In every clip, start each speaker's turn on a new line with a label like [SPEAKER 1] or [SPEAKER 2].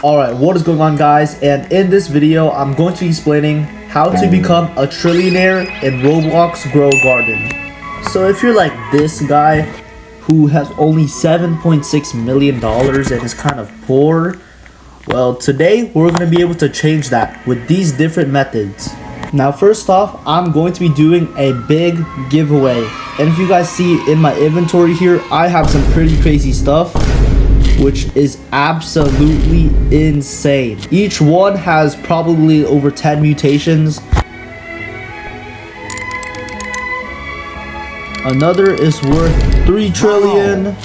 [SPEAKER 1] Alright, what is going on, guys? And in this video, I'm going to be explaining how to become a trillionaire in Roblox Grow Garden. So if you're like this guy who has only $7.6 million and is kind of poor, well, today we're going to be able to change that with these different methods. Now, first off, I'm going to be doing a big giveaway. And if you guys see in my inventory here, I have some pretty crazy stuff, which is absolutely insane. Each one has probably over 10 mutations. Another is worth 3 trillion.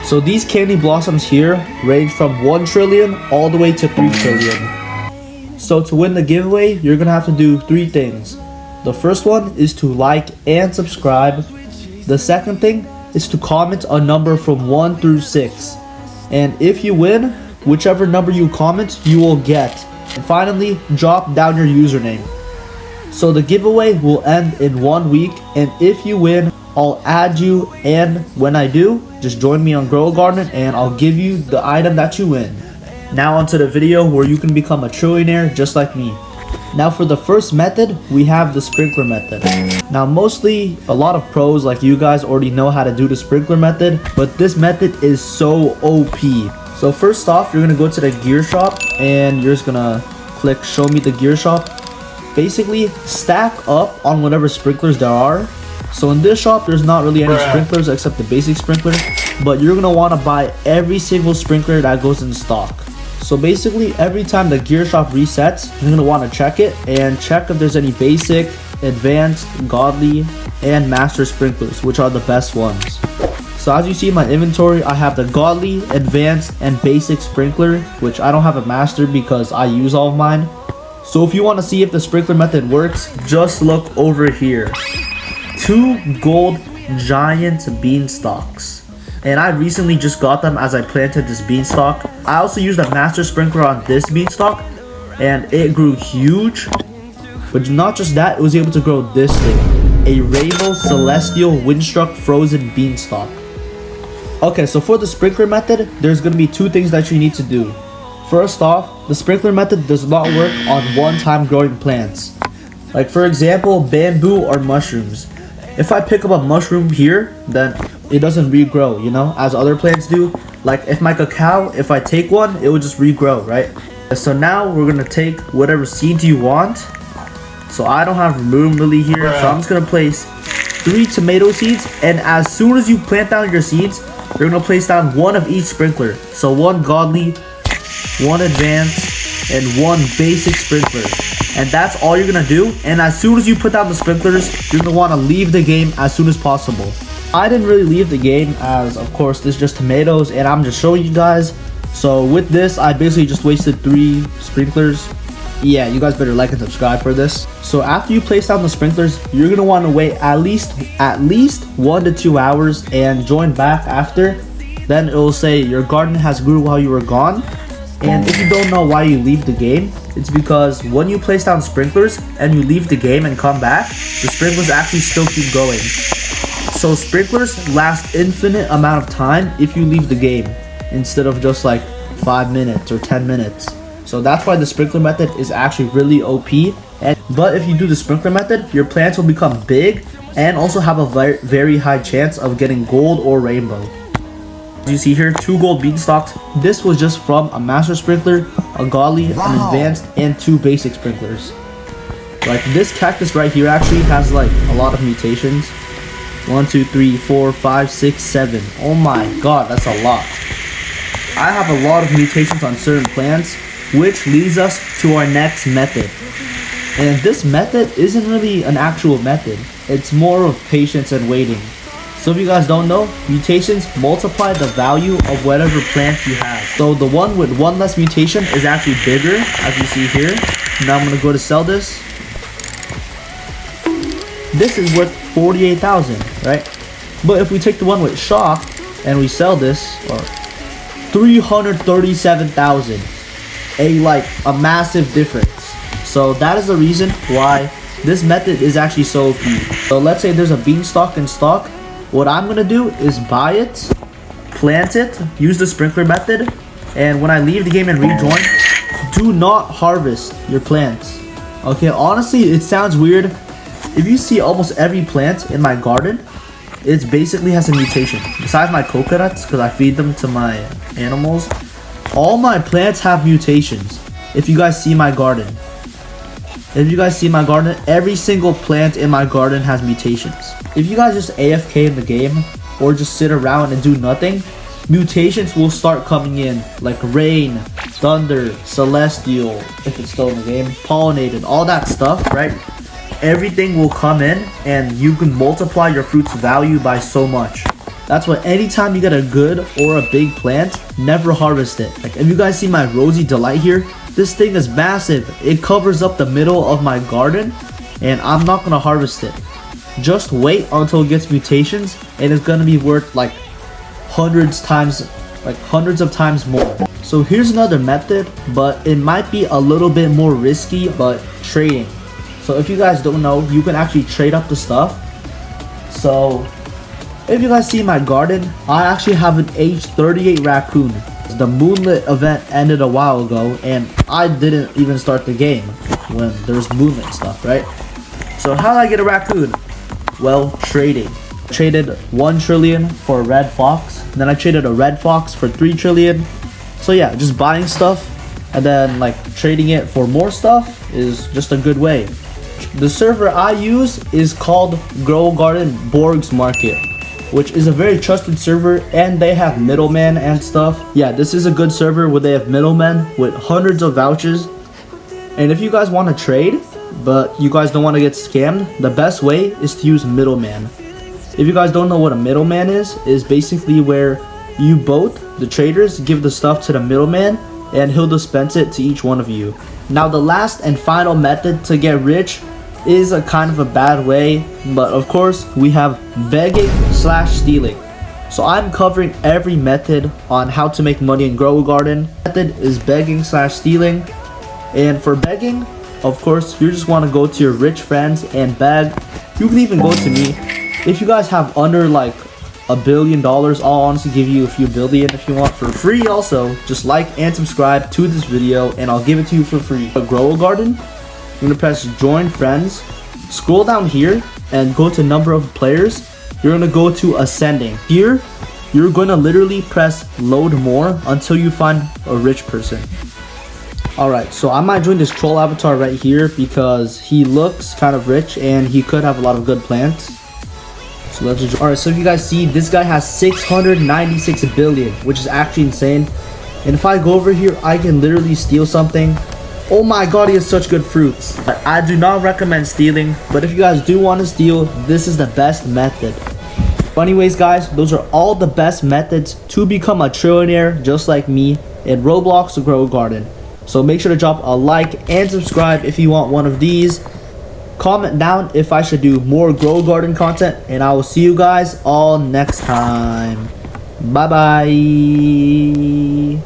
[SPEAKER 1] So these candy blossoms here range from 1 trillion all the way to 3 trillion. So to win the giveaway, you're gonna have to do 3 things. The first one is to like and subscribe. The second thing is to comment a number from 1 through 6. And if you win, whichever number you comment, you will get. And finally, drop down your username. So the giveaway will end in 1 week, and if you win, I'll add you, and when I do, just join me on Grow Garden and I'll give you the item that you win. Now onto the video where you can become a trillionaire just like me. Now for the first method, we have the sprinkler method. Now mostly a lot of pros like you guys already know how to do the sprinkler method, but this method is so OP. So first off, you're gonna go to the gear shop and you're just gonna click show me the gear shop. Basically stack up on whatever sprinklers there are. So in this shop there's not really any sprinklers except the basic sprinkler, but you're gonna want to buy every single sprinkler that goes in stock. So basically every time the gear shop resets, you're going to want to check it and check if there's any basic, advanced, godly, and master sprinklers, which are the best ones. So as you see in my inventory, I have the godly, advanced, and basic sprinkler, which I don't have a master because I use all of mine. So if you want to see if the sprinkler method works, just look over here. 2 gold giant beanstalks. And I recently just got them as I planted this beanstalk. I also used a master sprinkler on this beanstalk and it grew huge. But not just that, it was able to grow this thing, a rainbow celestial windstruck frozen beanstalk. Okay, so for the sprinkler method, there's going to be 2 things that you need to do. First off, the sprinkler method does not work on one-time growing plants. Like for example, bamboo or mushrooms. If I pick up a mushroom here, then it doesn't regrow, you know, as other plants do. Like if my cacao, if I take one, it will just regrow, right? So now we're gonna take whatever seeds you want. So I don't have room really here, so I'm just gonna place 3 tomato seeds, and as soon as you plant down your seeds, you're gonna place down 1 of each sprinkler. So 1 godly, 1 advanced, and 1 basic sprinkler. And that's all you're gonna do. And as soon as you put down the sprinklers, you're gonna want to leave the game as soon as possible. I didn't really leave the game as, of course, this is just tomatoes and I'm just showing you guys. So with this, I basically just wasted 3 sprinklers. Yeah, you guys better like and subscribe for this. So after you place down the sprinklers, you're gonna want to wait at least 1 to 2 hours and join back after. Then it will say your garden has grew while you were gone. And if you don't know why you leave the game, it's because when you place down sprinklers and you leave the game and come back, the sprinklers actually still keep going. So sprinklers last infinite amount of time if you leave the game instead of just like 5 minutes or 10 minutes. So that's why the sprinkler method is actually really OP. But if you do the sprinkler method, your plants will become big and also have a very high chance of getting gold or rainbow. You see here 2 gold beanstalks. This was just from a master sprinkler, a godly, an advanced, and 2 basic sprinklers. Like this cactus right here actually has like a lot of mutations. 1, 2, 3, 4, 5, 6, 7. Oh my god, that's a lot. I have a lot of mutations on certain plants, which leads us to our next method. And this method isn't really an actual method. It's more of patience and waiting. So if you guys don't know, mutations multiply the value of whatever plant you have. So the one with 1 less mutation is actually bigger, as you see here. Now I'm going to go to sell this. This is worth 48,000, right? But if we take the one with shock and we sell this, 337,000. A massive difference. So that is the reason why this method is actually so OP. So let's say there's a beanstalk in stock. What I'm gonna do is buy it, plant it, use the sprinkler method, And when I leave the game and rejoin, do not harvest your plants. Okay, honestly, it sounds weird. If you see almost every plant in my garden, it basically has a mutation. Besides my coconuts, because I feed them to my animals, all my plants have mutations. If you guys see my garden, every single plant in my garden has mutations. If you guys just AFK in the game or just sit around and do nothing, mutations will start coming in, like rain, thunder, celestial, if it's still in the game, pollinated, all that stuff, right? Everything will come in and you can multiply your fruit's value by so much. That's why anytime you get a good or a big plant, never harvest it. Like if you guys see my Rosy Delight here, this thing is massive. It covers up the middle of my garden and I'm not gonna harvest it. Just wait until it gets mutations and it's gonna be worth like hundreds of times more. So here's another method, but it might be a little bit more risky, but trading. So if you guys don't know, you can actually trade up the stuff. So if you guys see my garden, I actually have an age 38 raccoon. The moonlit event ended a while ago and I didn't even start the game when there's moonlit stuff, right? So how did I get a raccoon? Well, trading. Traded 1 trillion for a red fox, and then I traded a red fox for 3 trillion. So yeah, just buying stuff and then like trading it for more stuff is just a good way. The server I use is called Grow Garden Borg's Market, which is a very trusted server and they have middlemen and stuff. Yeah, this is a good server where they have middlemen with hundreds of vouchers. And if you guys want to trade but you guys don't want to get scammed, the best way is to use middleman. If you guys don't know what a middleman is basically where you both, the traders, give the stuff to the middleman and he'll dispense it to each one of you. Now the last and final method to get rich is a kind of a bad way, but of course we have begging / stealing. So I'm covering every method on how to make money in Grow a Garden. Method is begging / stealing, and for begging, of course, you just want to go to your rich friends and beg. You can even go to me. If you guys have under like $1 billion, I'll honestly give you a few billion if you want for free. Also, just like and subscribe to this video and I'll give it to you for free. Grow a Garden, you're gonna press join friends, scroll down here and go to number of players. You're gonna go to ascending. Here you're gonna literally press load more until you find a rich person. Alright, so I might join this troll avatar right here because he looks kind of rich and he could have a lot of good plants. So let's just, alright, so if you guys see, this guy has 696 billion, which is actually insane. And if I go over here, I can literally steal something. Oh my god, he has such good fruits. I do not recommend stealing, but if you guys do want to steal, this is the best method. But anyways guys, those are all the best methods to become a trillionaire just like me in Roblox or Grow a Garden. So make sure to drop a like and subscribe if you want one of these. Comment down if I should do more Grow a Garden content, and I will see you guys all next time. Bye bye.